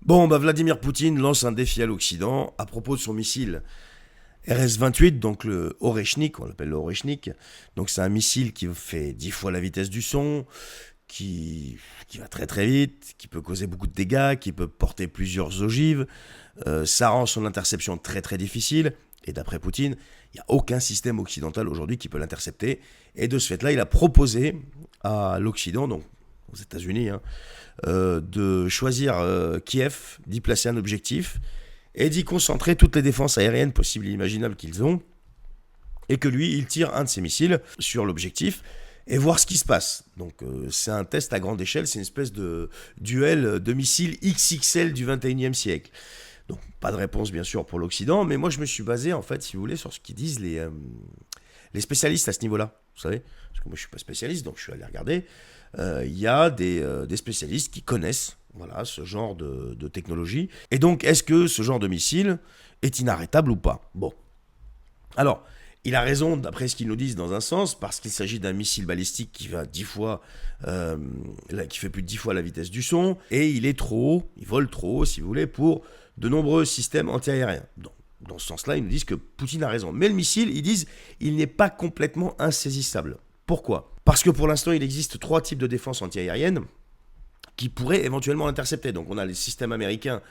Bon, Vladimir Poutine lance un défi à l'Occident à propos de son missile RS-28, donc le Oreshnik, on l'appelle le Oreshnik. Donc c'est un missile qui fait 10 fois la vitesse du son, qui va très très vite, qui peut causer beaucoup de dégâts, qui peut porter plusieurs ogives. Ça rend son interception très très difficile. Et d'après Poutine, il n'y a aucun système occidental aujourd'hui qui peut l'intercepter. Et de ce fait-là, il a proposé à l'Occident, donc aux États-Unis, de choisir Kiev, d'y placer un objectif et d'y concentrer toutes les défenses aériennes possibles et imaginables qu'ils ont, et que lui, il tire un de ses missiles sur l'objectif et voir ce qui se passe. Donc c'est un test à grande échelle, c'est une espèce de duel de missiles XXL du 21e siècle. Donc pas de réponse bien sûr pour l'Occident, mais moi je me suis basé en fait, si vous voulez, sur ce qu'ils disent les spécialistes à ce niveau-là. Vous savez, parce que moi je suis pas spécialiste, donc je suis allé regarder. Il y a des spécialistes qui connaissent voilà, ce genre de technologie. Et donc, est-ce que ce genre de missile est inarrêtable ou pas? Bon. Alors, il a raison, d'après ce qu'ils nous disent, dans un sens, parce qu'il s'agit d'un missile balistique qui va 10 fois, qui fait plus de 10 fois la vitesse du son, et il est trop haut, il vole trop haut, si vous voulez, pour de nombreux systèmes antiaériens. Donc, dans ce sens-là, ils nous disent que Poutine a raison. Mais le missile, ils disent, il n'est pas complètement insaisissable. Pourquoi? Parce que pour l'instant, il existe 3 types de défense antiaérienne qui pourraient éventuellement l'intercepter. Donc on a les systèmes américains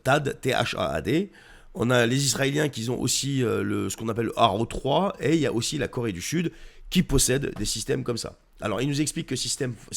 THAAD, T-H-A-A-D, on a les Israéliens qui ont aussi ce qu'on appelle le Arrow 3, et il y a aussi la Corée du Sud qui possède des systèmes comme ça. Alors il nous explique que ces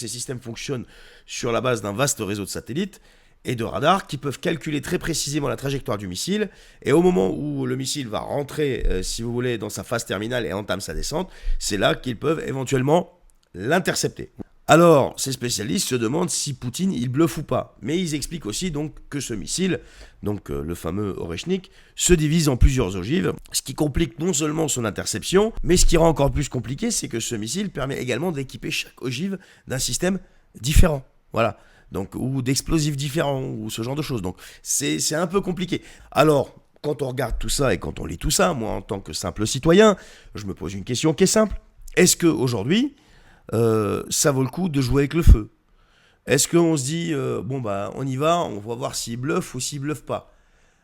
systèmes fonctionnent sur la base d'un vaste réseau de satellites et de radars qui peuvent calculer très précisément la trajectoire du missile, et au moment où le missile va rentrer, si vous voulez, dans sa phase terminale et entame sa descente, c'est là qu'ils peuvent éventuellement l'intercepter. Alors, ces spécialistes se demandent si Poutine, il bluffe ou pas. Mais ils expliquent aussi donc que ce missile, donc le fameux Oreshnik, se divise en plusieurs ogives, ce qui complique non seulement son interception, mais ce qui rend encore plus compliqué, c'est que ce missile permet également d'équiper chaque ogive d'un système différent. Voilà. Donc, ou d'explosifs différents, ou ce genre de choses. Donc, c'est un peu compliqué. Alors, quand on regarde tout ça et quand on lit tout ça, moi, en tant que simple citoyen, je me pose une question qui est simple. Est-ce qu'aujourd'hui, ça vaut le coup de jouer avec le feu? Est-ce qu'on se dit, on y va, on va voir s'il bluffe ou s'il bluffe pas?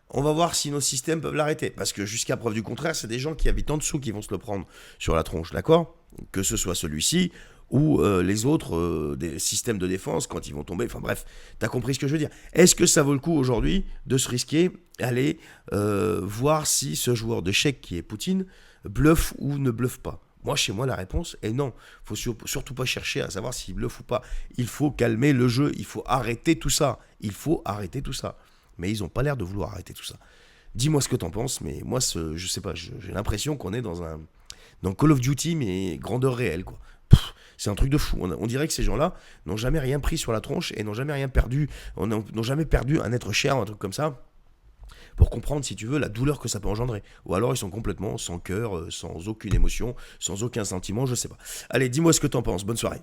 On va voir si nos systèmes peuvent l'arrêter. Parce que jusqu'à preuve du contraire, c'est des gens qui habitent en dessous qui vont se le prendre sur la tronche, d'accord? Que ce soit celui-ci ou les autres des systèmes de défense quand ils vont tomber. Enfin bref, t'as compris ce que je veux dire. Est-ce que ça vaut le coup aujourd'hui de se risquer, aller voir si ce joueur d'échecs qui est Poutine bluffe ou ne bluffe pas? Moi, chez moi, la réponse est non. Il ne faut surtout pas chercher à savoir s'il bluffe ou pas. Il faut calmer le jeu. Il faut arrêter tout ça. Il faut arrêter tout ça. Mais ils n'ont pas l'air de vouloir arrêter tout ça. Dis-moi ce que t'en penses, mais moi, je sais pas, j'ai l'impression qu'on est dans Call of Duty, mais grandeur réelle, quoi. C'est un truc de fou. On dirait que ces gens-là n'ont jamais rien pris sur la tronche et n'ont jamais rien perdu. N'ont jamais perdu un être cher, un truc comme ça, pour comprendre, si tu veux, la douleur que ça peut engendrer. Ou alors ils sont complètement sans cœur, sans aucune émotion, sans aucun sentiment, je sais pas. Allez, dis-moi ce que t'en penses. Bonne soirée.